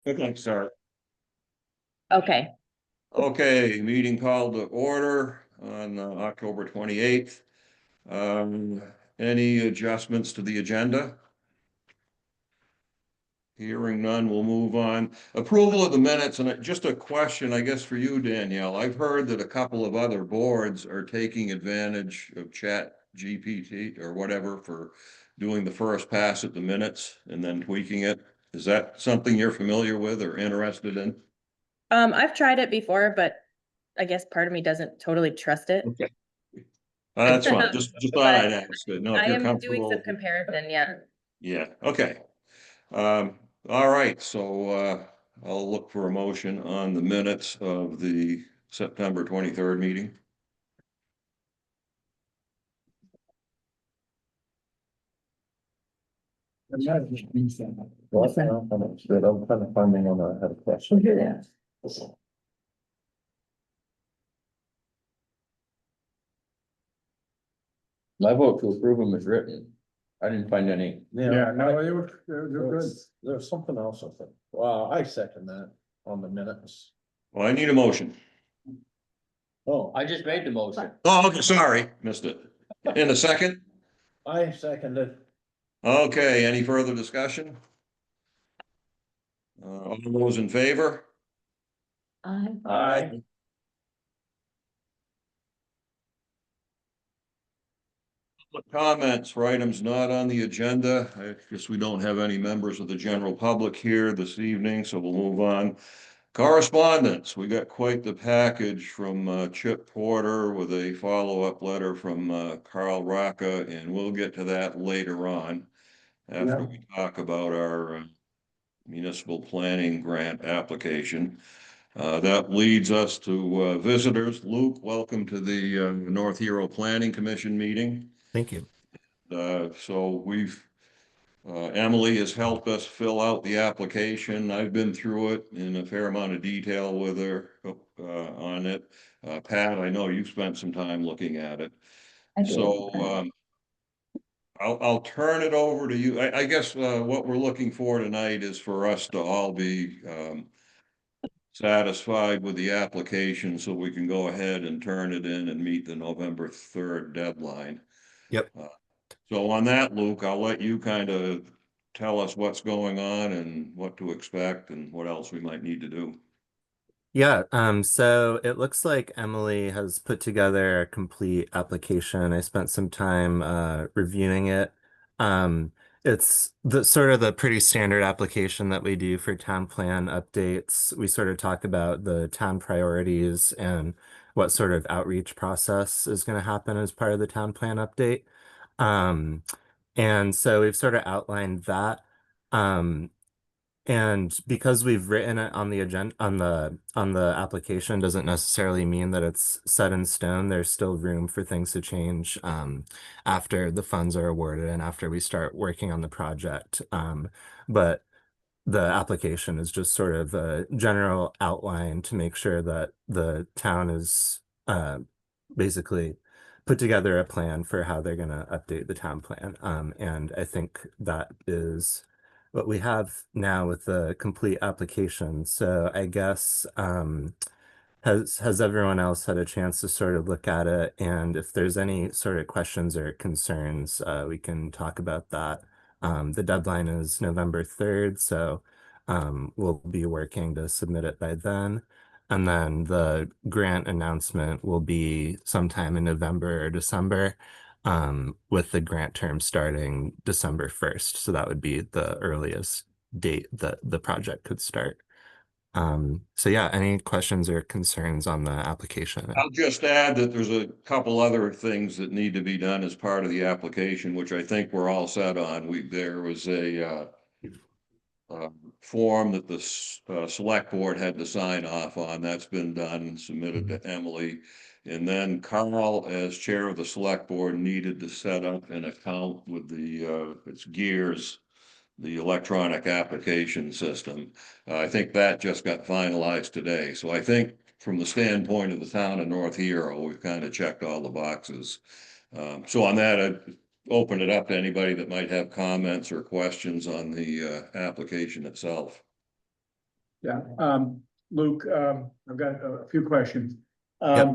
Okay, sorry. Okay, Okay, meeting called to order on October 28th. Um, any adjustments to the agenda? Hearing none, we'll move on. Approval of the minutes, and just a question, I guess, for you, Danielle. I've heard that a couple of other boards are taking advantage of Chat GPT or whatever for doing the first pass at the minutes and then tweaking it. Is that something you're familiar with or interested in? I've tried it before, but I guess part of me doesn't totally trust it. Okay. That's fine. Just thought But I'd ask. No, if I you're am doing some comfortable. comparison, yeah. Yeah, okay. All right, so I'll look for a motion on the minutes of the September 23rd meeting. Well, I'm kind of finding on I had a question. My vote to approve them is written. I didn't find any. Yeah, no, you're good. There's something else, I think. Well, I second that on the minutes. Well, I need a motion. Oh, I just made the motion. Oh, okay, sorry, missed it. In a second? I seconded. Okay, any further discussion? All those in favor? Aye. Comments for items not on the agenda. I guess we don't have any members of the general public here this evening, so we'll move on. Correspondence, we got quite the package from Chip Porter with a follow-up letter from Carl Rocca, and we'll get to that later on after we talk about our municipal planning grant application. That leads us to visitors. Luke, welcome to the North Hero Planning Commission meeting. Thank you. So Emily has helped us fill out the application. I've been through it in a fair amount of detail with her on it. Pat, I know you've spent some time looking at it. So I'll turn it over to you. I guess what we're looking for tonight is for us to all be satisfied with the application so we can go ahead and turn it in and meet the November 3rd deadline. Yep. So on that, Luke, I'll let you kind of tell us what's going on and what to expect and what else we might need to do. Yeah, so it looks like Emily has put together a complete application. I spent some time reviewing it. Um, it's the sort of the pretty standard application that we do for town plan updates. We sort of talk about the town priorities and what sort of outreach process is going to happen as part of the town plan update. Um, and so we've sort of outlined that. Um, And because we've written it on the agenda on the application doesn't necessarily mean that it's set in stone. There's still room for things to change after the funds are awarded and after we start working on the project. But the application is just sort of a general outline to make sure that the town is basically put together a plan for how they're going to update the town plan. And I think that is what we have now with the complete application. So I guess has everyone else had a chance to sort of look at it? And if there's any sort of questions or concerns, we can talk about that. The deadline is November 3rd, so we'll be working to submit it by then. And then the grant announcement will be sometime in November or December, with the grant term starting December 1st. So that would be the earliest date that the project could start. So yeah, any questions or concerns on the application? I'll just add that there's a couple other things that need to be done as part of the application, which I think we're all set on. There was a form that the select board had to sign off on. That's been done and submitted to Emily. And then Carl, as chair of the select board, needed to set up an account with its Gears, the electronic application system. I think that just got finalized today. So I think from the standpoint of the town of North Hero, we've kind of checked all the boxes. So on that, I'd open it up to anybody that might have comments or questions on the application itself. Yeah, Luke, I've got a few questions. Yep.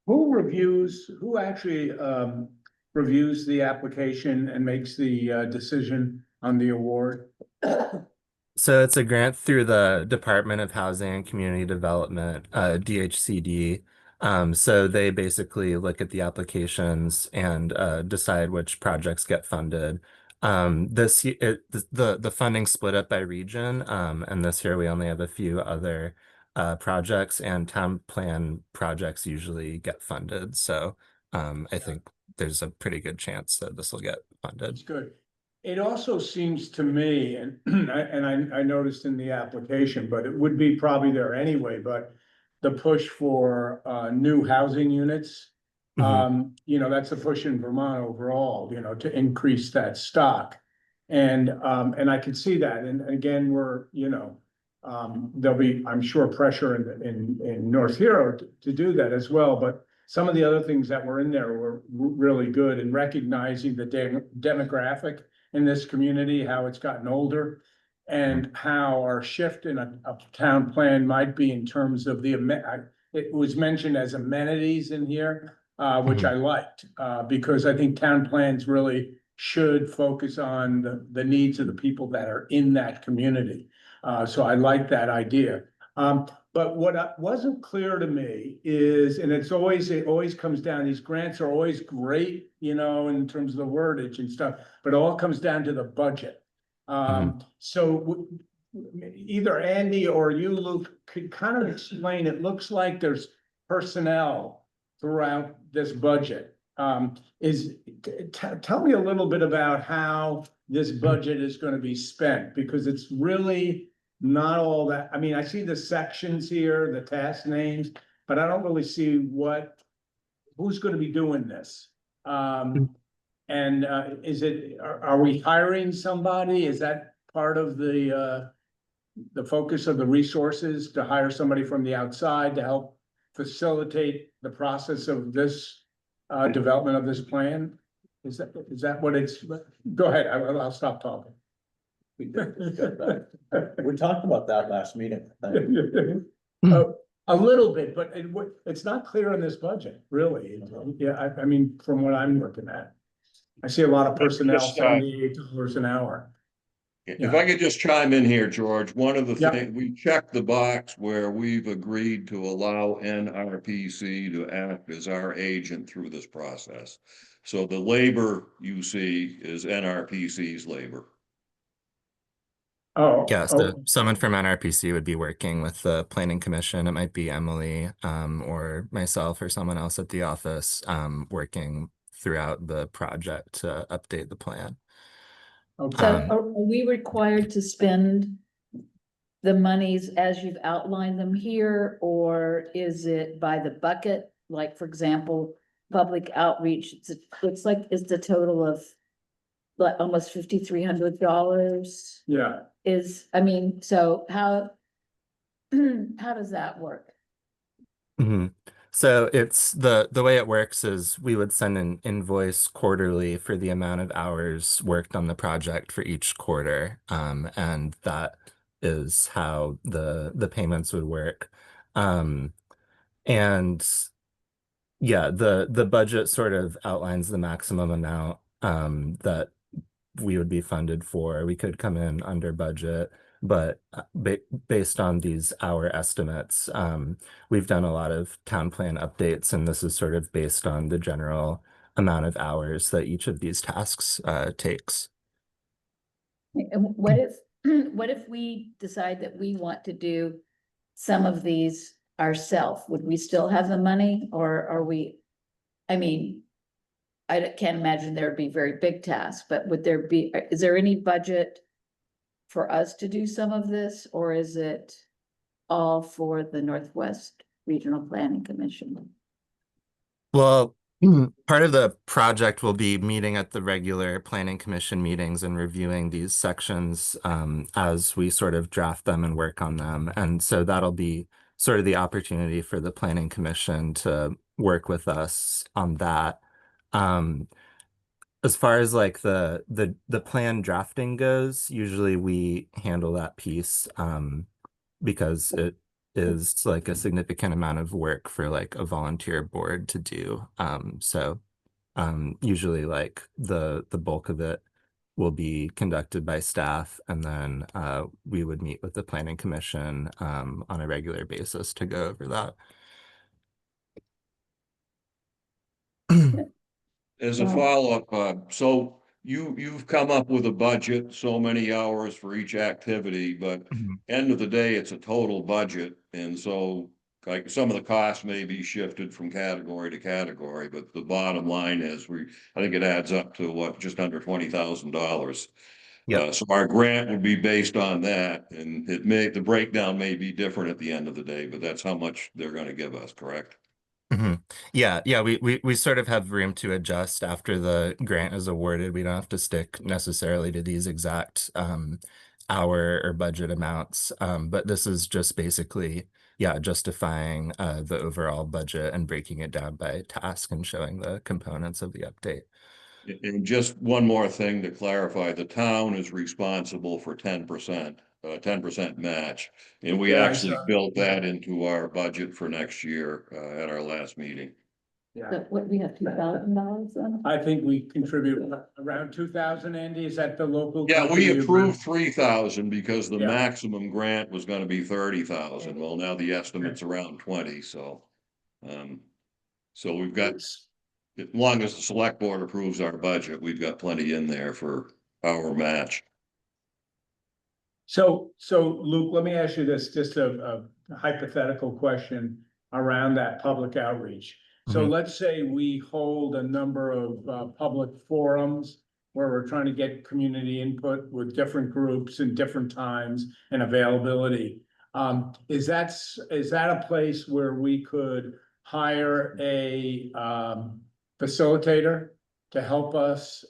Who actually, reviews the application and makes the, decision on the award? So it's a grant through the Department of Housing and Community Development, DHCD. So they basically look at the applications and decide which projects get funded. The funding split up by region, and this year we only have a few other projects, and town plan projects usually get funded. So I think there's a pretty good chance that this will get funded. That's good. It also seems to me, and I noticed in the application, but it would be probably there anyway, but the push for new housing units. You know, that's a push in Vermont overall, you know, to increase that stock. And I could see that. And again, there'll be, I'm sure, pressure in North Hero to do that as well. But some of the other things that were in there were really good in recognizing the demographic in this community, how it's gotten older, and how our shift in a town plan might be in terms of it was mentioned as amenities in here, which I liked, because I think town plans really should focus on the needs of the people that are in that community. So I like that idea. But what wasn't clear to me is, and it always comes down, these grants are always great, you know, in terms of the wordage and stuff, but it all comes down to the budget. So either Andy or you, Luke, could kind of explain, it looks like there's personnel throughout this budget. Tell me a little bit about how this budget is going to be spent, because it's really not all that. I mean, I see the sections here, the task names, but I don't really see who's going to be doing this. And are we hiring somebody? Is that part of the focus of the resources, to hire somebody from the outside to help facilitate the process of this development of this plan? Is that what it's? Go ahead. I'll stop talking. We talked about that last meeting, I think. A little bit, but it's not clear in this budget, really. Yeah, I mean, from what I'm looking at, I see a lot of personnel, $78 an hour. If I could just chime in here, George, one of the things, we checked the box where we've agreed to allow NRPC to act as our agent through this process. So the labor you see is NRPC's labor. Oh. Yeah, so someone from NRPC would be working with the Planning Commission. It might be Emily or myself or someone else at the office working throughout the project to update the plan. Okay. So are we required to spend the monies as you've outlined them here, or is it by the bucket? Like, for example, public outreach, looks like it's the total of like almost $5,300. Yeah. So how does that work? So it's the way it works is we would send an invoice quarterly for the amount of hours worked on the project for each quarter. And that is how the payments would work. And yeah, the budget sort of outlines the maximum amount that we would be funded for. We could come in under budget, but based on these hour estimates, we've done a lot of town plan updates, and this is sort of based on the general amount of hours that each of these tasks takes. And what if we decide that we want to do some of these ourselves? Would we still have the money, or are we? I mean, I can't imagine there'd be very big tasks, but is there any budget for us to do some of this, or is it all for the Northwest Regional Planning Commission? Well, part of the project will be meeting at the regular Planning Commission meetings and reviewing these sections as we sort of draft them and work on them. And so that'll be sort of the opportunity for the Planning Commission to work with us on that. As far as like the plan drafting goes, usually we handle that piece because it is like a significant amount of work for like a volunteer board to do. So usually like the bulk of it will be conducted by staff, and then we would meet with the planning commission on a regular basis to go over that. As a follow-up, so you've come up with a budget, so many hours for each activity, but end of the day, it's a total budget. And so like some of the costs may be shifted from category to category, but the bottom line is I think it adds up to what, just under $20,000. Yep. So our grant would be based on that, and the breakdown may be different at the end of the day, but that's how much they're gonna give us, correct? Yeah, we sort of have room to adjust after the grant is awarded. We don't have to stick necessarily to these exact hour or budget amounts. But this is just basically, yeah, justifying the overall budget and breaking it down by task and showing the components of the update. And just one more thing to clarify, the town is responsible for 10%, 10% match. And we Yeah, I actually saw- built that into our budget for next year, at our last meeting. Yeah, So what, we have $2,000 then? I think we contribute around 2,000, Andy, is that the local? Yeah, we company? approved 3,000 because the Yeah. maximum grant was gonna be 30,000. Well, now the estimate's around 20, so. So we've got, as long as the select board approves our budget, we've got plenty in there for our match. So Luke, let me ask you this, just a hypothetical question around that public outreach. So Mhm. let's say we hold a number of public forums where we're trying to get community input with different groups and different times and availability. Is that a place where we could hire a facilitator to help us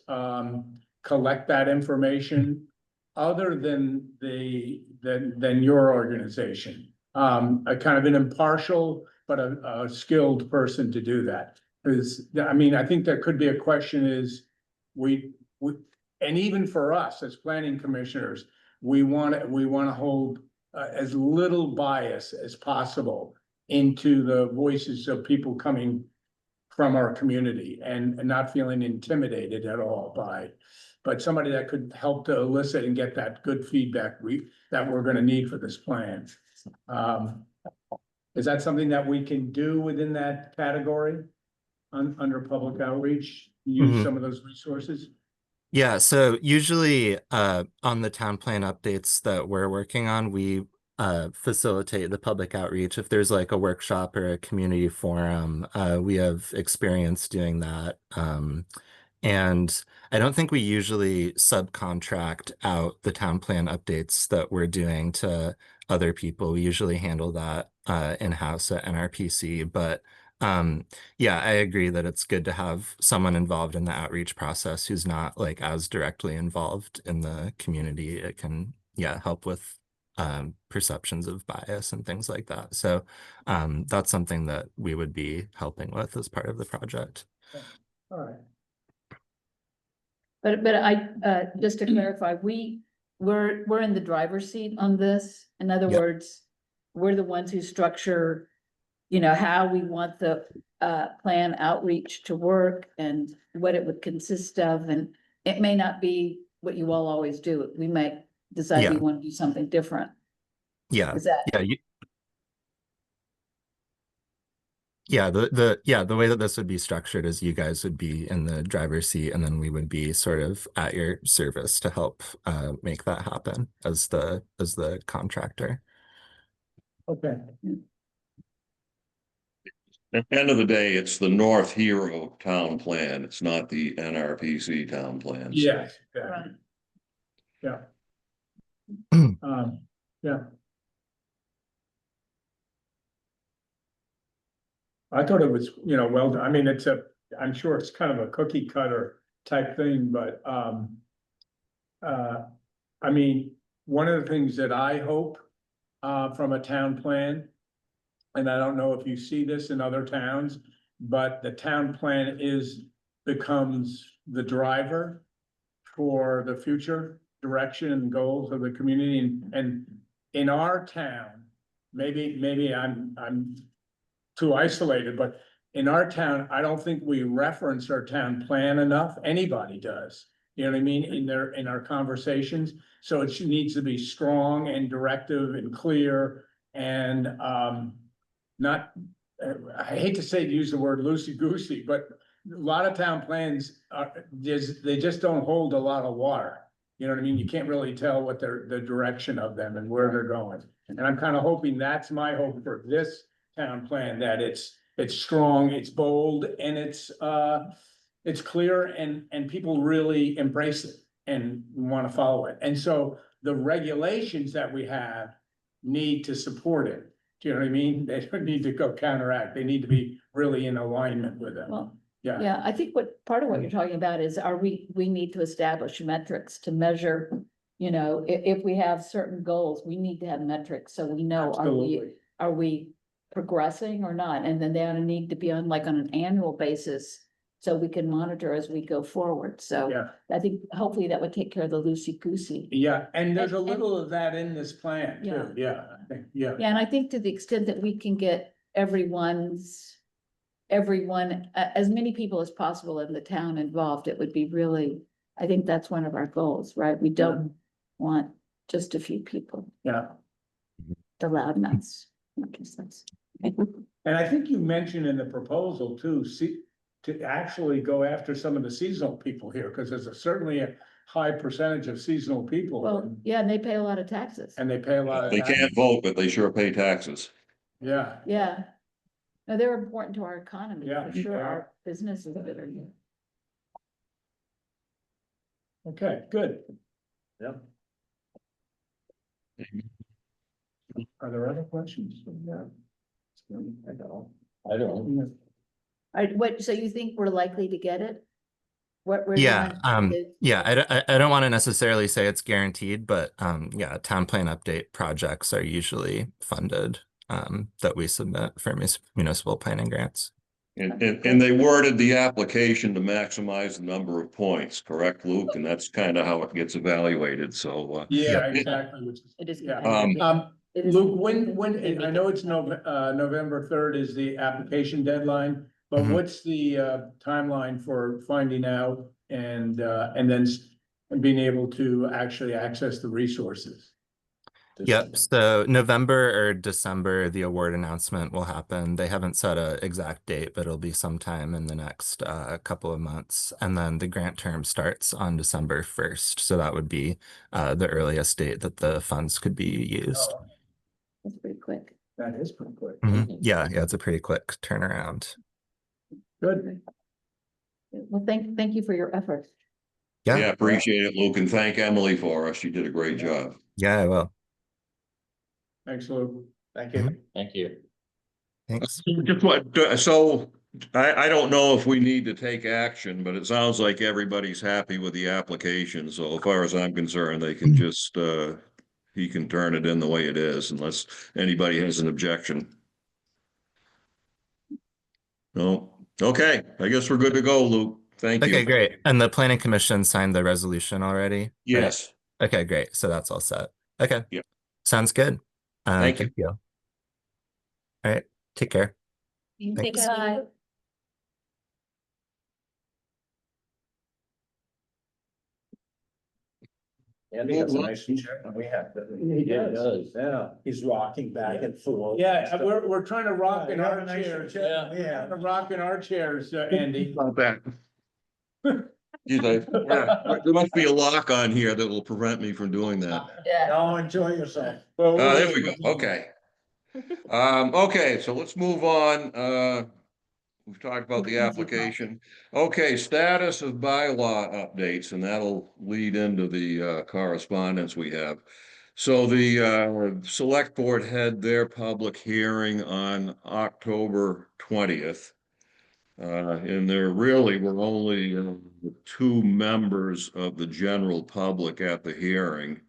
collect that information other than than your organization? A kind of an impartial but a skilled person to do that. Because, I mean, I think there could be a question is, and even for us as planning commissioners, we want to hold as little bias as possible into the voices of people coming from our community and not feeling intimidated at all but somebody that could help to elicit and get that good feedback that we're gonna need for this plan. Is that something that we can do within that category under public outreach? Use some of those resources? Yeah, so usually on the town plan updates that we're working on, we facilitate the public outreach. If there's like a workshop or a community forum, we have experience doing that. And I don't think we usually subcontract out the town plan updates that we're doing to other people. We usually handle that in-house at NRPC. But yeah, I agree that it's good to have someone involved in the outreach process who's not like as directly involved in the community. It can, yeah, help with perceptions of bias and things like that. So that's something that we would be helping with as part of the project. All right. But I, just to clarify, we're in the driver's seat on this. In other Yep. words, we're the ones who structure, you know, how we want the plan outreach to work and what it would consist of. And it may not be what you all always do. We might decide we Yeah. want to do something different. Yeah. Is that? Yeah, the way that this would be structured is you guys would be in the driver's seat, and then we would be sort of at your service to help make that happen as the contractor. Okay. At the end of the day, it's the North Hero town plan. It's not the NRPC town plans. Yes. Right. Yeah. Yeah. I thought it was, well done. I mean, I'm sure it's kind of a cookie cutter type thing, but, I mean, one of the things that I hope, from a town plan, and I don't know if you see this in other towns, but the town plan becomes the driver for the future direction and goals of the community and in our town, maybe I'm too isolated, but in our town, I don't think we reference our town plan enough. Anybody does. You know what I mean? In our conversations. So it needs to be strong and directive and clear and, not, I hate to say, use the word loosey-goosey, but a lot of town plans they just don't hold a lot of water. You know what I mean? You can't really tell what the direction of them and where they're going. And I'm kind of hoping, that's my hope for this town plan, that it's strong, it's bold, and it's clear, and people really embrace it and want to follow it. And so the regulations that we have need to support it. Do you know what I mean? They don't need to go counteract. They need to be really in alignment with them. Well, Yeah, yeah, I think part of what you're talking about is, we need to establish metrics to measure, you know, if we have certain goals, we need to have metrics, so we know, absolutely. are we progressing or not? And then they ought to need to be on an annual basis, so we can monitor as we go forward. So Yeah, I think hopefully that would take care of the loosey-goosey. yeah. And there's a And- little of that in this plan too. Yeah, I think, yeah. Yeah, and I think to the extent that we can get everyone, as many people as possible in the town involved, it would be really, I think that's one of our goals, right? We don't want just a few people, Yeah. the loud nuts. And I think you mentioned in the proposal too, to actually go after some of the seasonal people here, because there's certainly a high percentage of seasonal people. Well, yeah, and they pay a lot of taxes. And they pay a lot of. They can't taxes. vote, but they sure pay taxes. Yeah, Yeah. No, they're important to our economy, Yeah, for they sure, are. our businesses that are here. okay, good. Yeah. Are there other questions? Yeah. I don't. So you think we're likely to get it? Where do you Yeah, want it? yeah, I don't want to necessarily say it's guaranteed, but yeah, town plan update projects are usually funded that we submit for municipal planning grants. And they worded the application to maximize the number of points, correct, Luke? And that's kind of how it gets evaluated, so. Yeah, exactly, which is, It is. yeah. competitive. It is Luke, competitive. I know it's November 3rd is the application deadline, but Mhm. what's the timeline for finding out and then being able to actually access the resources? Yep, so November or December, the award announcement will happen. They haven't set a exact date, but it'll be sometime in the next couple of months. And then the grant term starts on December 1st. So that would be the earliest date that the funds could be used. Oh, That's pretty quick. that is pretty quick. Yeah, it's a pretty quick turnaround. Good. Well, thank you for your efforts. Yeah, Yeah, appreciate it, Luke, and thank Emily for us. She did a great job. yeah, I will. Thanks, Luke. Thank you. Thank you. Thanks. Just what, so I don't know if we need to take action, but it sounds like everybody's happy with the application. So as far as I'm concerned, they can just, he can turn it in the way it is unless anybody has an objection. No, okay, I guess we're good to go, Luke. Thank you. Okay, great. And the planning commission signed the resolution already? right? Yes, Okay, great. So that's all set. Okay. Yep. Sounds good. Thank you. you. All right. Take care. Thanks. Andy has a nice chair and we have. He does. Yeah. He's rocking back and forth. Yeah, we're trying to rock in our chairs. Yeah. Trying to rock in our chairs, Andy. Not bad. Geez, yeah, there must be a lock on here that will prevent me from doing that. Yeah. No, enjoy yourself. Well, There we go, okay. Okay, so let's move on. We've talked about the application. Okay, status of bylaw updates, and that'll lead into the correspondence we have. So the select board had their public hearing on October 20th. And there really were only 2 members of the general public at the hearing.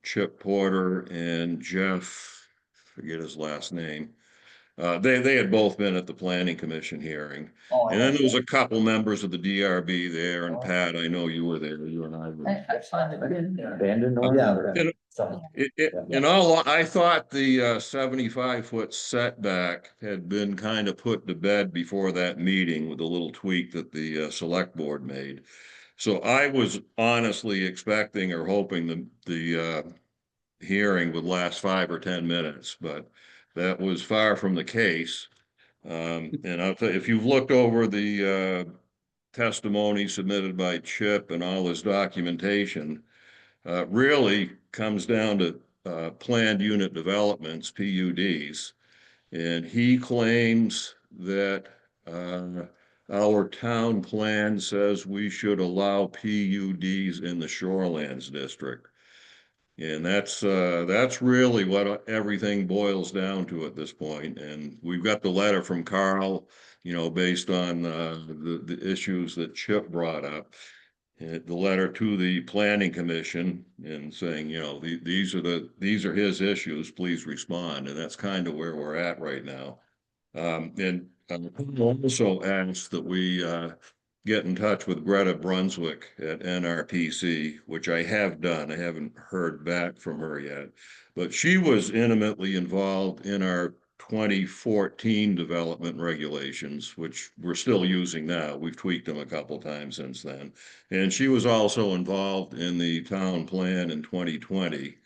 Chip Porter and Jeff, forget his last name. They had both been at the planning commission hearing. Oh, And then there was a couple members of the DRB there, and Oh. Pat, I know you were there, you and I were. Abandoned. In- In all, I thought the 75-foot setback had been kind of put to bed before that meeting with a little tweak that the select board made. So I was honestly expecting or hoping the hearing would last 5 or 10 minutes, but that was far from the case. And I'll tell you, if you've looked over the testimony submitted by Chip and all his documentation, really comes down to planned unit developments, PUDs. And he claims that our town plan says we should allow PUDs in the shorelands district. And that's really what everything boils down to at this point. And we've got the letter from Carl, based on the issues that Chip brought up. The letter to the planning commission and saying, these are his issues, please respond. And that's kind of where we're at right now. And also asked that we get in touch with Greta Brunswick at NRPC, which I have done. I haven't heard back from her yet, but she was intimately involved in our 2014 development regulations, which we're still using now. We've tweaked them a couple times since then. And she was also involved in the town plan in 2020.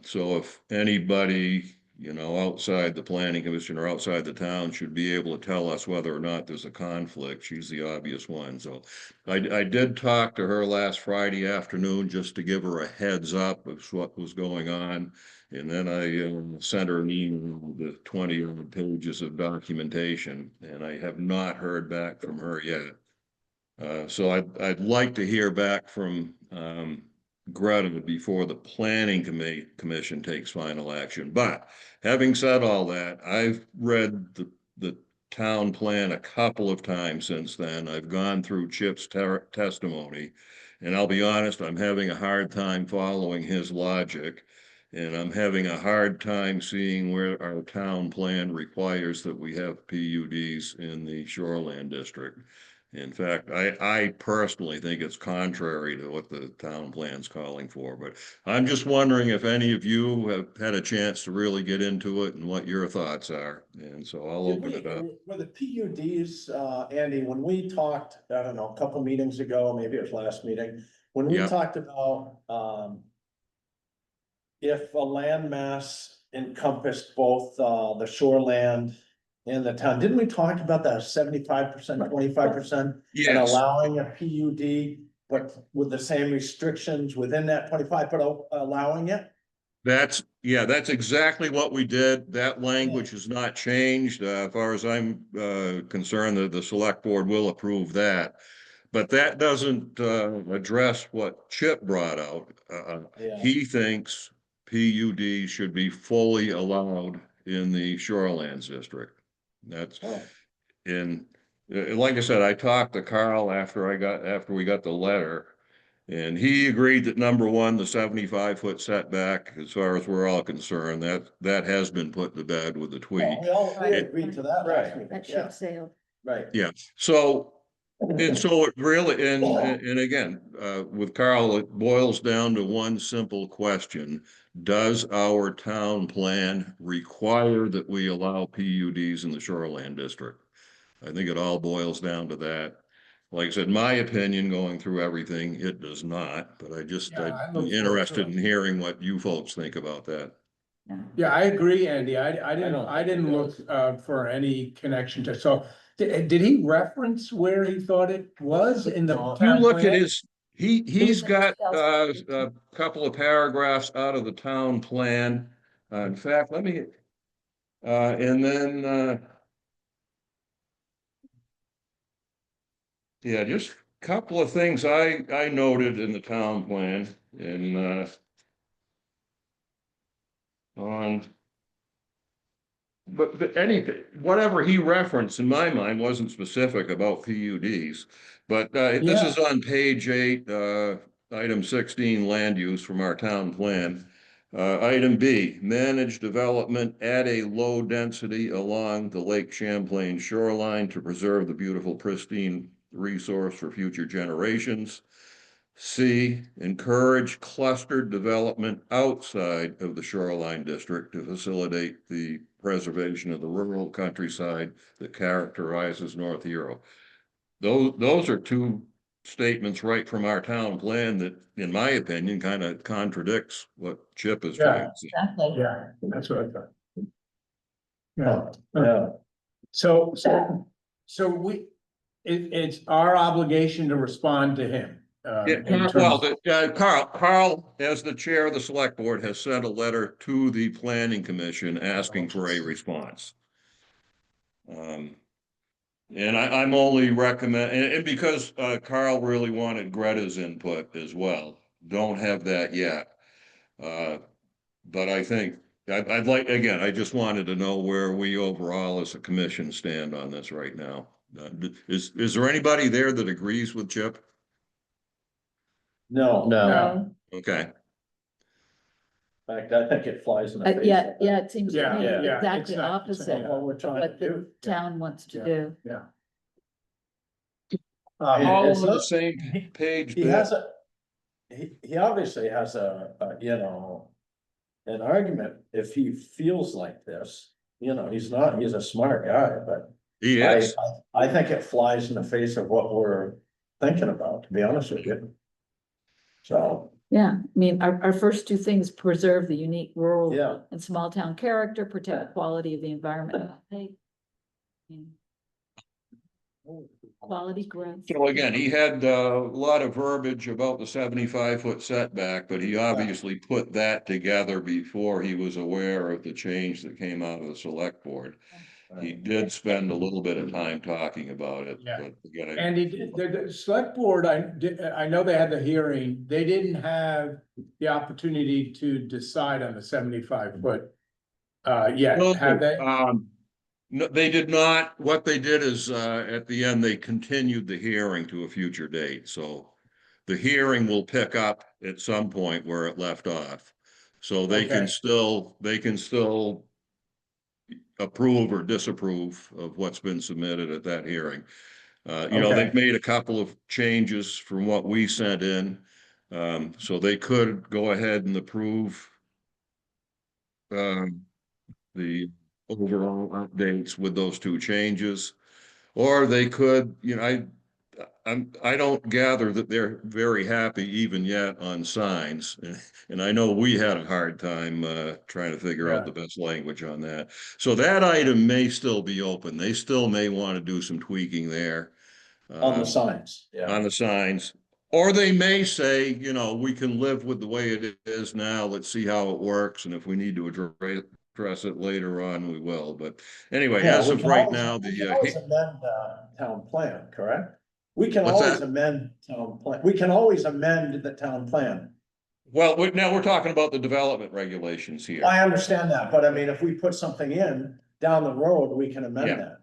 So if anybody, outside the planning commission or outside the town should be able to tell us whether or not there's a conflict, she's the obvious one. So I did talk to her last Friday afternoon just to give her a heads up of what was going on. And then I sent her an email with the 20 pages of documentation, and I have not heard back from her yet. So I'd like to hear back from Greta before the planning commission takes final action. But having said all that, I've read the town plan a couple of times since then. I've gone through Chip's testimony, and I'll be honest, I'm having a hard time following his logic. And I'm having a hard time seeing where our town plan requires that we have PUDs in the shoreland district. In fact, I personally think it's contrary to what the town plan's calling for, but I'm just wondering if any of you have had a chance to really get into it and what your thoughts are. And so I'll open it up. With the PUDs, Andy, when we talked, I don't know, a couple meetings ago, maybe it was last meeting, when we Yeah. talked about, if a landmass encompassed both, the shoreland and the town, didn't we talk about that 75%, 25%? And Yes, allowing a PUD, but with the same restrictions within that 25, but allowing it? that's exactly what we did. That language has not changed. As far as I'm concerned, the select board will approve that. But that doesn't address what Chip brought out. Yeah. He thinks PUD should be fully allowed in the shorelands district. That's Oh. in, like I said, I talked to Carl after we got the letter. And he agreed that number one, the 75-foot setback, as far as we're all concerned, that has been put to bed with the tweak. We all agreed to that last meeting. That Yeah, ship sailed. right. Yeah, so it really, and again, with Carl, it boils down to one simple question. Does our town plan require that we allow PUDs in the shoreland district? I think it all boils down to that. Like I said, my opinion, going through everything, it does not, but I'd be interested in hearing what you folks think about that. Yeah, I agree, Andy. I I didn't look for any connection to, so did he reference where he thought it was in the You town look at plan? he's got a couple of paragraphs out of the town plan. In fact, let me, and then, yeah, just a couple of things I noted in the town plan and, but anything, whatever he referenced in my mind wasn't specific about PUDs. But this is on page 8, item 16, land use from our town plan. Item B, manage development at a low density along the Lake Champlain shoreline to preserve the beautiful pristine resource for future generations. C, encourage clustered development outside of the shoreline district to facilitate the preservation of the rural countryside that characterizes North Hero. Those are two statements right from our town plan that, in my opinion, kind of contradicts what Chip is trying to say. Exactly. Yeah, that's what I thought. Yeah, Yeah, so we, it's our obligation to respond to him. Yeah, in well, terms- Carl, as the chair of the select board, has sent a letter to the planning commission asking for a response. And I'm only recommend, and because, Carl really wanted Greta's input as well, don't have that yet. But I think, I'd like, again, I just wanted to know where we overall as a commission stand on this right now. Is there anybody there that agrees with Chip? no, No, Okay, in fact, I think it flies in the face. yeah, yeah, it seems to Yeah, me yeah, exactly it's opposite What we're of trying what to the do. town wants to Yeah. do. Yeah. all It's on the not- same page. He Bill? has he obviously has you know, an argument if he feels like this, you know, he's a smart guy, but He I, is. I think it flies in the face of what we're thinking about, to be honest with you. So, Yeah, I mean, our first two things, preserve the unique rural yeah, and small town character, protect the quality of the environment. Quality growth. So again, he had a lot of verbiage about the 75-foot setback, but he obviously put that together before he was aware of the change that came out of the select board. He did spend a little bit of time talking about it, Yeah. but again, And the select board, I know they had the hearing, they didn't have the opportunity to decide on the 75-foot. Yet, have they? No, they did not. What they did is, at the end, they continued the hearing to a future date, so the hearing will pick up at some point where it left off. So they can Okay. still approve or disapprove of what's been submitted at that hearing. You know, Okay. they've made a couple of changes from what we sent in. So they could go ahead and approve the overall updates with those two changes. Or they could, you know, I don't gather that they're very happy even yet on signs. And I know we had a hard time trying to figure out the best language on that. So that item may still be open. They still may want to do some tweaking there. on the signs, yeah. On the signs. Or they may say, you know, we can live with the way it is now. Let's see how it works. And if we need to address it later on, we will. But anyway, Yeah, as we of can right always- now, we can always amend town plan, correct? We can What's always that? amend town plan, we can always amend the town plan. well, now we're talking about the development regulations here. I understand that, but I mean, if we put something in down the road, we can amend Yeah. that.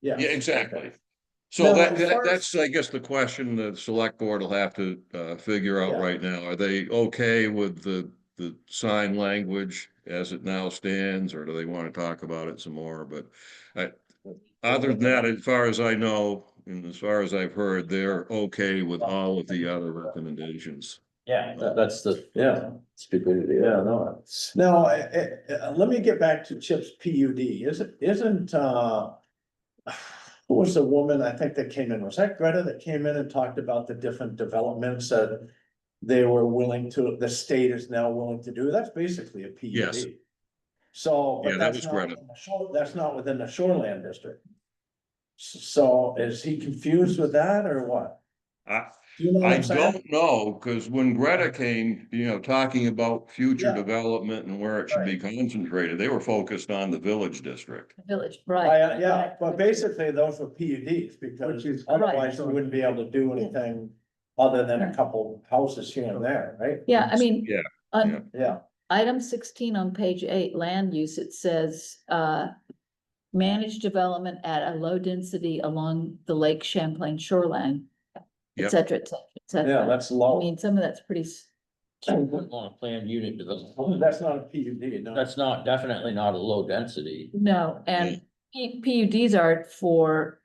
Yeah. Yeah, exactly. So Now, that, as far as- that's, I guess, the question the select board will have to figure out Yeah. right now. Are they okay with the sign language as it now stands, or do they want to talk about it some more? But other than that, as far as I know, and as far as I've heard, they're okay with all of the other recommendations. Yeah, That's the yeah, stupidity. yeah, no. Now, let me get back to Chip's PUD. Isn't who was the woman, I think that came in, was that Greta that came in and talked about the different developments that they were willing to, the state is now willing to do? That's basically a PUD. Yes. So, Yeah, but that that's was not, Greta. within the that's not within the shoreland district. So is he confused with that or what? Do you know what I I'm saying? don't know, because when Greta came, you know, talking about future Yeah. development and where it should be concentrated, they were focused on the village district. Village, right. Yeah, right, but which- basically those were PUDs because Which is- otherwise we wouldn't be able to do anything other than a couple houses here and there, right? Yeah, I mean. Yeah, On Yeah, item 16 on page 8, land use, it says, manage development at a low density along the Lake Champlain shoreline. Yep. Et cetera, et cetera, et cetera. yeah, that's I low. mean, some of that's pretty On a planned unit development. That's not a PUD, no. That's not, definitely not a low density. No, and PUDs are for,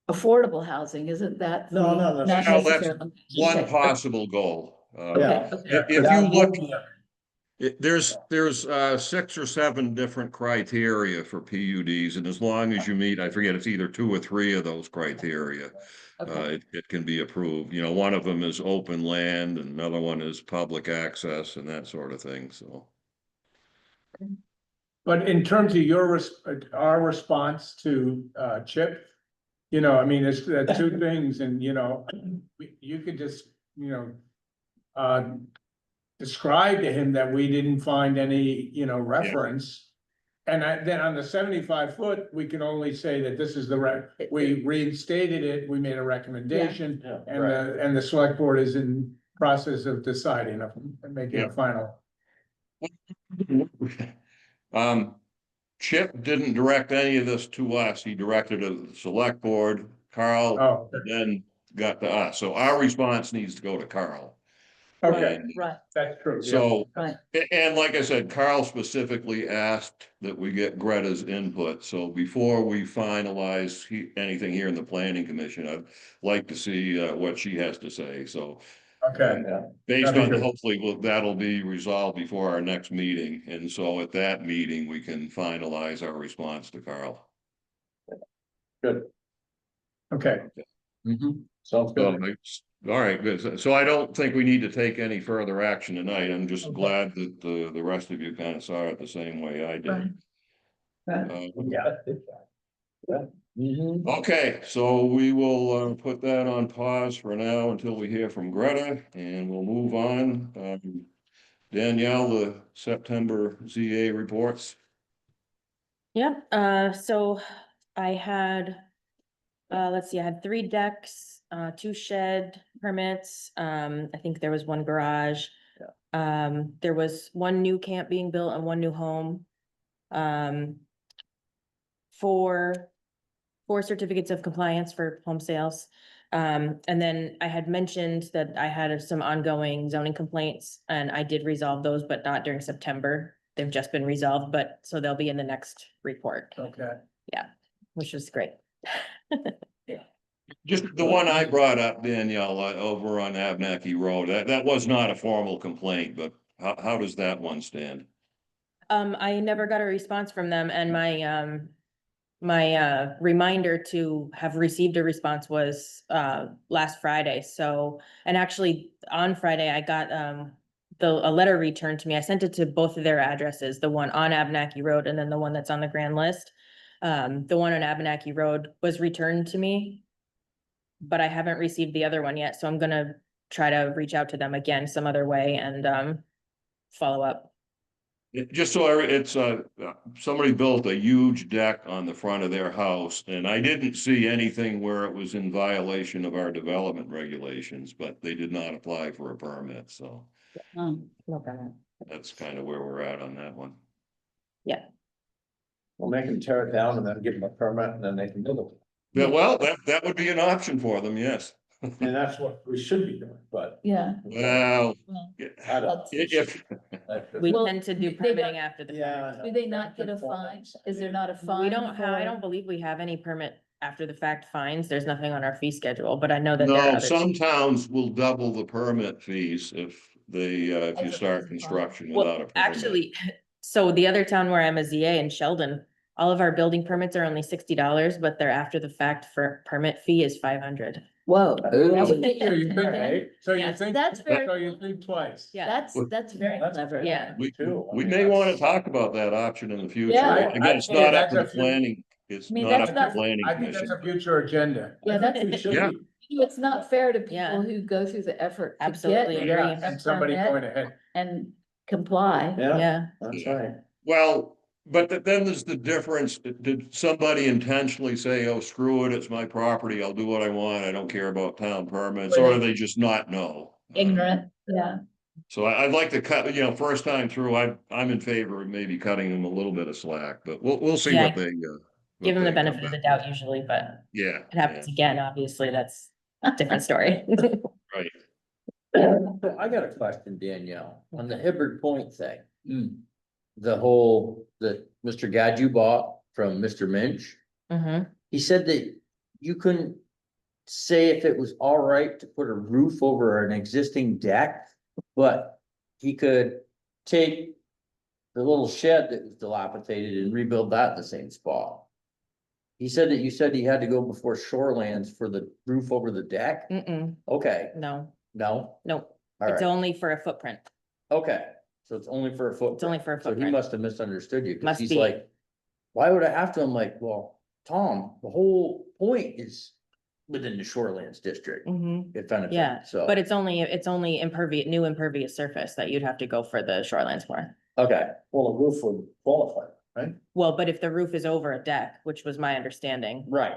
affordable housing, isn't that? No, no, the- no. Not No, that's necessarily. One Okay. possible goal. Yeah. Okay, If That you look, would be a- there's 6 or 7 different criteria for PUDs, and as long as you meet, I forget, it's either 2 or 3 of those criteria, okay, it can be approved. You know, one of them is open land, and another one is public access and that sort of thing, so. But in terms of our response to, Chip, you know, I mean, it's the two things and, you know, you could just, you know, describe to him that we didn't find any, you know, reference. And then on the 75-foot, we can only say that this is we reinstated it, we made a recommendation. Yeah, And the select board is in process of deciding, and making Yeah. a final. Chip didn't direct any of this to us. He directed it to the select board. Carl Oh, then got to us. So our response needs to go to Carl. okay, And right, that's true. yeah. so, right. and like I said, Carl specifically asked that we get Greta's input. So before we finalize anything here in the planning commission, I'd like to see what she has to say. So Okay, yeah. based That'd be on, good. hopefully, that'll be resolved before our next meeting. And so at that meeting, we can finalize our response to Carl. Good, okay. sounds So, good. all right, good. So I don't think we need to take any further action tonight. I'm just Okay. glad that the rest of you kind of saw it the same way I did. Right. Uh, Okay, so we will put that on pause for now until we hear from Greta, and we'll move on. Danielle, the September ZA reports. Yeah, so I had, let's see, I had 3 decks, 2 shed permits, I think there was 1 garage. There was 1 new camp being built and 1 new home. 4 certificates of compliance for home sales. And then I had mentioned that I had some ongoing zoning complaints and I did resolve those, but not during September. They've just been resolved, but so they'll be in the next report, Okay. which is great. Just the one I brought up, Danielle, over on Abnaki Road, that was not a formal complaint, but how does that one stand? I never got a response from them and my reminder to have received a response was last Friday. So, and actually on Friday, I got a letter returned to me. I sent it to both of their addresses, the one on Abenaki Road and then the one that's on the grand list. The one on Abenaki Road was returned to me, but I haven't received the other one yet. So I'm gonna try to reach out to them again some other way and follow up. Just so it's somebody built a huge deck on the front of their house, and I didn't see anything where it was in violation of our development regulations, but they did not apply for a permit, so Um, that's kind of where we're at on that one. We'll make them tear it down and then give them a permit and then they can build it. Yeah, well, that would be an option for them, yes. And that's what we should be doing, but. yeah. Well, Well, I don't. that's- if, We Well, tend to do they permitting don't- after the Yeah. fact. Do they not get a fine? Is there not a fine? We don't have, I for- don't believe we have any permit after the fact fines. There's nothing on our fee schedule, but I know that there are no, others. some towns will double the permit fees if if As you opposed start to construction Well, without a permit. actually, so the other town where I'm a ZA in Sheldon, all of our building permits are only $60, but their after the fact for permit fee is 500. Whoa. So you think, Okay. so you Yes, think, that's very- so you think twice. Yeah, That's very That's clever. Yeah. We, Too. I we mean, may want to that's- talk about that option in the future. Yeah. Again, it's I- not up that's to a the few- planning, it's I mean, not that's up to the not- planning I think that's commission. a future agenda. Yeah, that's, We should Yeah. be. it's not fair to Yeah. people who go through the effort to Absolutely get agree. a And somebody permit going ahead. and comply. Yeah, yeah. that's Yeah. right. Well, but then there's the difference. Did somebody intentionally say, oh, screw it, it's my property, I'll do what I want, I don't care about town permits, or do they just not know? Ignorant, yeah. So I'd like to cut, first time through, I'm in favor of maybe cutting them a little bit of slack, but we'll see Yeah. what they. Give them the what they come benefit of the back doubt with. usually, but Yeah. it happens again, obviously, that's a different story. Right. So I got a question, Danielle, on the Hibbard Point thing. The whole, that Mr. Gadju bought from Mr. Minch, Mhm. he said that you couldn't say if it was all right to put a roof over an existing deck, but he could take the little shed that was dilapidated and rebuild that in the same spot. He said that you said he had to go before Shorelands for the roof over the deck? Mm-mm, Okay, no, no, no, all it's right, only for a footprint. okay, so it's only for a footprint. It's only for a So he footprint. must have misunderstood you, cause Must he's be. like, why would I have to? I'm like, well, Tom, the whole point is within the Shorelands district, Mhm. if anything, Yeah, so. but it's only impervious, new impervious surface that you'd have to go for the shorelands for. Okay, Well, a roof would qualify, right? Well, but if the roof is over a deck, which was my understanding, right,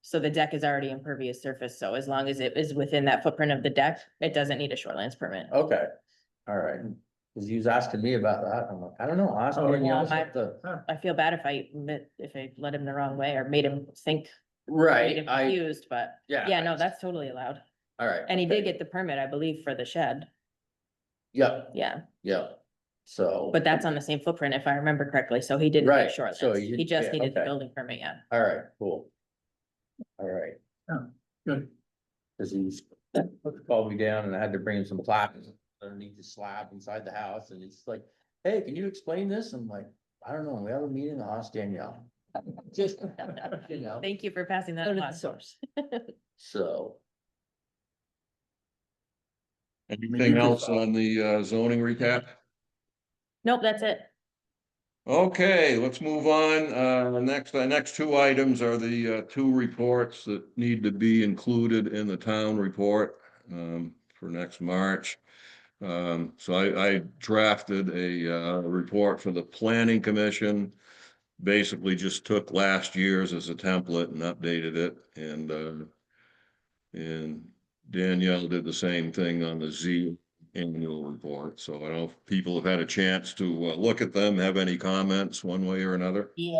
so the deck is already impervious surface, so as long as it is within that footprint of the deck, it doesn't need a shorelands permit. okay, all right. Cause he was asking me about that. I'm like, I don't know, ask Oh, Danielle yeah. what the. I feel bad if I led him the wrong way or made him think, made Right, him I, confused, but yeah. yeah, no, that's totally allowed. All right. And he did okay. get the permit, I believe, for the shed, Yep, yeah, yep, so. but that's on the same footprint if I remember correctly, so he didn't need Right, so shorelands, he he didn't- just yeah, needed the okay. building permit, yeah. All right, cool. All right, Good. cause he's called me down and I had to bring him some plaques underneath the slab inside the house and he's like, hey, can you explain this? I'm like, I don't know, we have a meeting, I'll ask Danielle. Just, you know, Thank you for passing that Go to the on. source. so. Anything else on the zoning recap? Nope, that's it. Okay, let's move on. The next two items are the two reports that need to be included in the town report for next March. So I drafted a report for the planning commission. Basically just took last year's as a template and updated it, and Danielle did the same thing on the Z annual report. So I don't know if people have had a chance to look at them, have any comments one way or another. Yeah,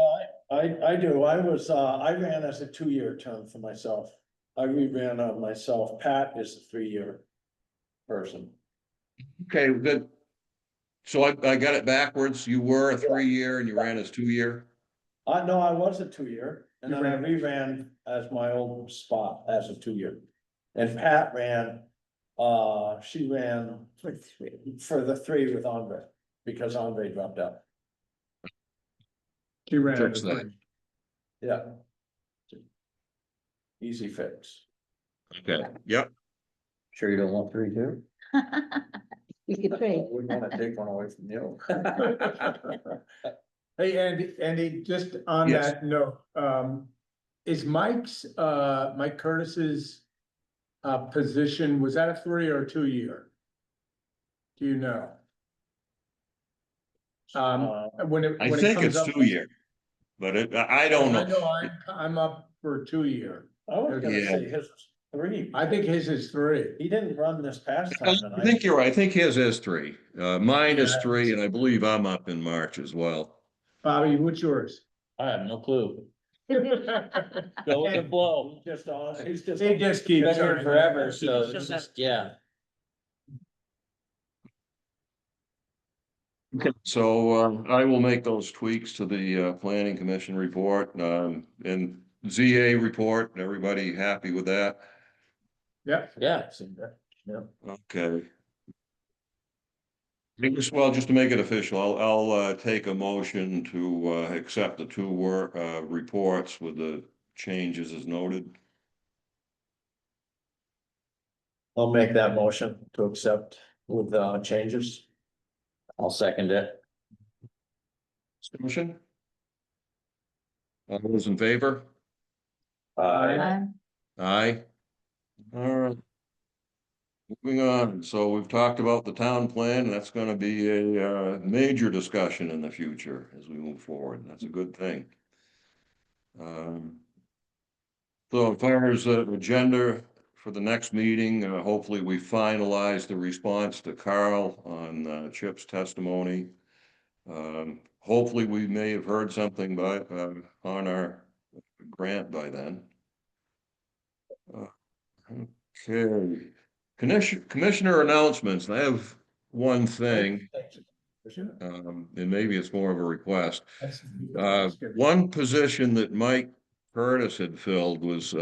I do. I ran as a 2-year term for myself. I reran on myself. Pat is a 3-year person. Okay, good. So I got it backwards. You were a 3-year and you ran as 2-year? No, I was a 2-year and You then I ran- reran as my old spot as a 2-year. And Pat ran, she ran for the 3 with Andre, because Andre dropped out. She ran. Fix the that. three. Yeah. Easy fix. Okay, yep. Sure you don't want 3 too? We could trade. We wanna take one away from you. Hey, Andy, just on Yes. that note, is Mike Curtis's position, was that a 3 or a 2-year? Do you know? When it. I when it think comes it's up- 2-year, but I don't I know. know, I'm up for a 2-year. I was gonna Yeah. say his was 3. I think his is 3. He didn't run this past time. and I think you're right. I think his is 3. Mine is Yeah. 3, and I believe I'm up in March as well. Bobby, what's yours? I have no clue. Go Go with the flow. Just on, he's just. He just keeps. Been here on. forever, so Just it's that- just, yeah. So I will make those tweaks to the planning commission report and ZA report. Everybody happy with that? Yep. Yeah, I've seen that. Yeah. Okay. Well, just to make it official, I'll take a motion to accept the two reports with the changes as noted. I'll make that motion to accept with changes. I'll second it. Discussion? All those in favor? Uh, Aye. All right. Moving on, so we've talked about the town plan, and that's gonna be a major discussion in the future as we move forward. That's a good thing. So as far as the agenda for the next meeting, hopefully we finalize the response to Carl on Chip's testimony. Hopefully we may have heard something by on our grant by then. Okay. Commissioner announcements. I have one thing, Sure. and maybe it's more of a request. That's good. One position that Mike Curtis had filled was,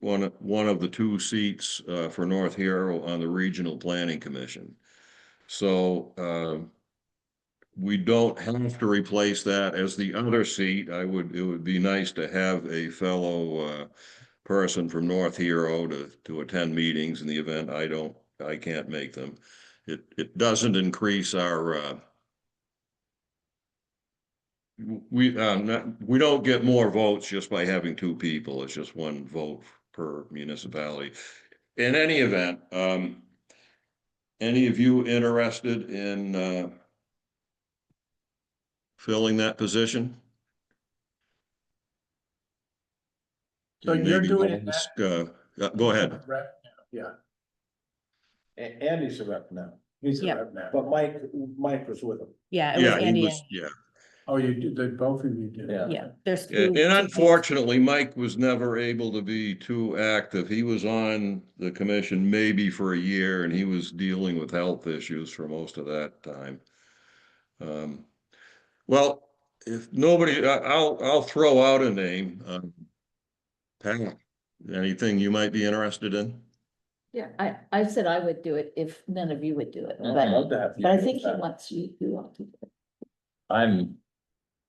one of the two seats, for North Hero on the Regional Planning Commission. So, we don't have to replace that as the other seat. It would be nice to have a fellow, person from North Hero to attend meetings in the event I can't make them. It doesn't increase our, we don't get more votes just by having two people. It's just one vote per municipality. In any event, any of you interested in filling that position? So you're Maybe doing it ask, go ahead. Rep now, yeah, Andy's a rep now, he's a Yeah. rep now. but Mike was with him. Yeah, it was Yeah, he Andy. was, and- yeah. Oh, you did, both of you did? Yeah. Yeah, there's Yeah, two. and two unfortunately, Mike was never able to be too active. He was on the commission maybe for a year and he was dealing with health issues for most of that time. Well, if nobody, I'll throw out a name. Pat, anything you might be interested in? Yeah, I said I would do it if none of you would do it, I'd but, love to have you but I do think he that. wants you want to do it. I'm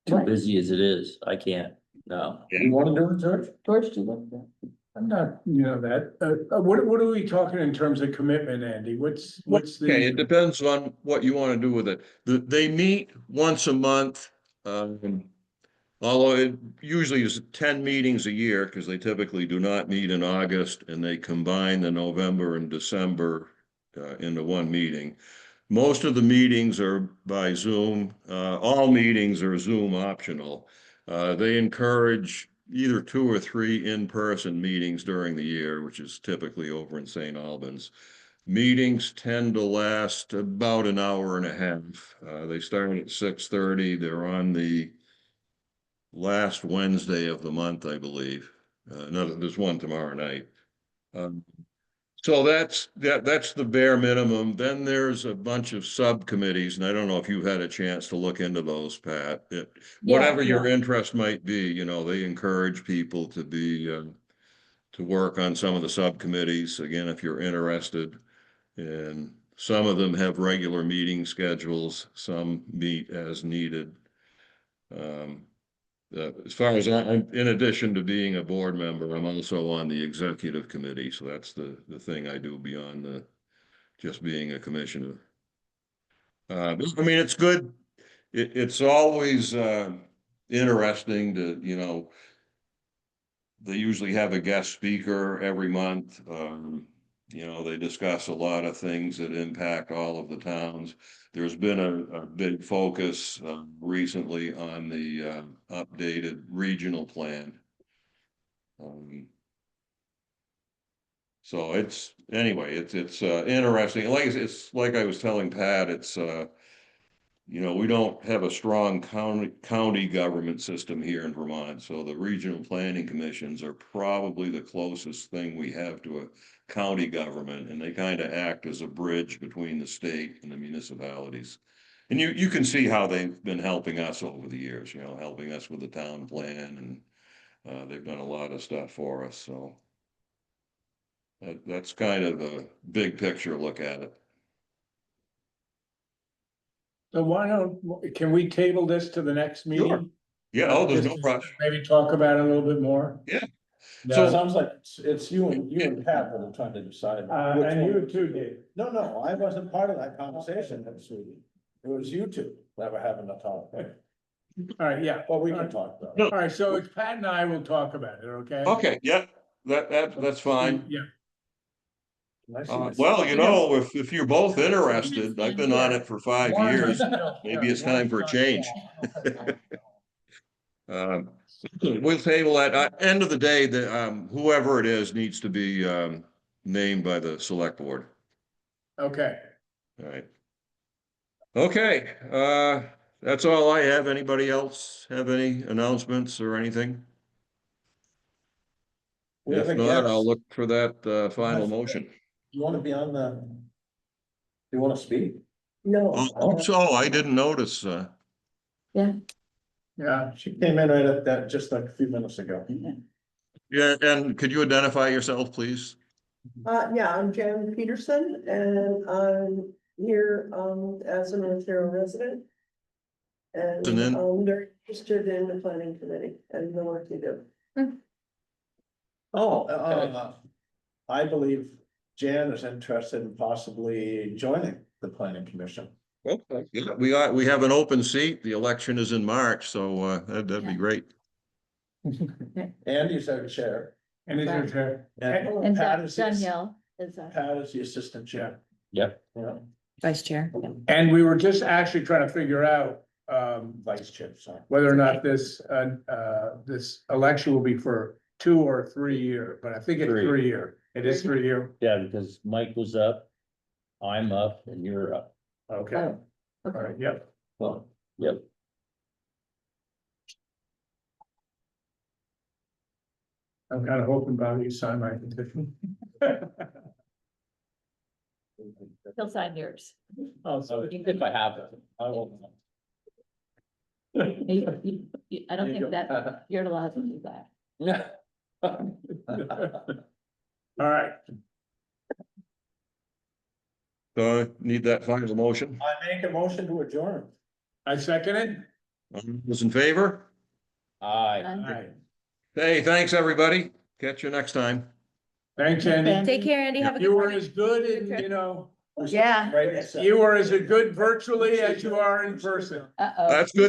too What? busy as it is. I can't, no. You wanna do it, George? George, do you want to do it? I'm not, what are we talking in terms of commitment, Andy? What's Okay, it the? depends on what you want to do with it. They meet once a month. Although it usually is 10 meetings a year, because they typically do not meet in August, and they combine the November and December into one meeting. Most of the meetings are by Zoom. All meetings are Zoom optional. They encourage either 2 or 3 in-person meetings during the year, which is typically over in St. Albans. Meetings tend to last about an hour and a half. They start at 6:30. They're on the last Wednesday of the month, I believe. There's one tomorrow night. So that's the bare minimum. Then there's a bunch of subcommittees, and I don't know if you've had a chance to look into those, Pat. Whatever your interest might be, they encourage people to be, to work on some of the subcommittees, again, if you're interested. And some of them have regular meeting schedules, some meet as needed. As far as in addition to being a board member, I'm also on the executive committee, so that's the thing I do beyond just being a commissioner. I mean, it's good. It's always interesting to, they usually have a guest speaker every month. They discuss a lot of things that impact all of the towns. There's been a big focus recently on the updated regional plan. So it's interesting. It's like I was telling Pat, we don't have a strong county government system here in Vermont, so the regional planning commissions are probably the closest thing we have to a county government, and they kind of act as a bridge between the state and the municipalities. And you can see how they've been helping us over the years, helping us with the town plan, and they've done a lot of stuff for us, so that's kind of a big picture look at it. So can we table this to the next meeting? Yeah, there's no rush. Maybe talk about it a little bit more? Yeah. So it sounds like it's you and Pat that are trying to decide. which And one you was- too, Dave. No, I wasn't part of that conversation, sweetie. It was you two that were having a talk. All right, yeah. Well, we can talk about it. No. All right, so it's Pat and I will talk about it, okay? Okay, yeah, that's fine. Yeah, Can I see this? Well, if you're both interested, I've been on it for 5 years. Maybe it's time for a change. We'll table that. End of the day, whoever it is needs to be named by the select board. okay. All right. Okay, that's all I have. Anybody else have any announcements or anything? We have If a not, guest. I'll look for that final motion. You wanna be on the? You wanna speak? No. So I didn't notice, Yeah, She came in right at that, just like a few minutes ago. yeah, and could you identify yourself, please? Yeah, I'm Jan Peterson and I'm here, as an Ontario resident. And And then- I'm very interested in the planning committee and know what to do. Oh, I believe Jan is interested in possibly joining the planning commission. Okay. Yeah, we have an open seat. The election is in March, so that'd be great. Andy's our chair. and is your chair. And Pat is the- Danielle is our. Pat is the assistant chair. Yep. Yeah, Vice Chair. And we were just actually trying to figure out, vice chair, sorry. whether or not this election will be for 2 or 3 year, but I think it's 3. 3 year. It is 3 year. Yeah, because Mike was up, I'm up, and you're up. Okay, Oh, all okay. right, yep. Well, yep. I'm kind of hoping Bobby you sign my petition. He'll sign yours. Oh, so If I have it, I will. I don't think that you're allowed to do that. All right, So I need that final motion. I make a motion to adjourn. I second it. Those in favor? Aye. All right. Hey, thanks, everybody. Catch you next time. Thanks, Andy. Take care, Andy. Have a good You were morning. as good in, you know, Yeah. Right, you were as good virtually as you are in person. Uh-oh. That's good to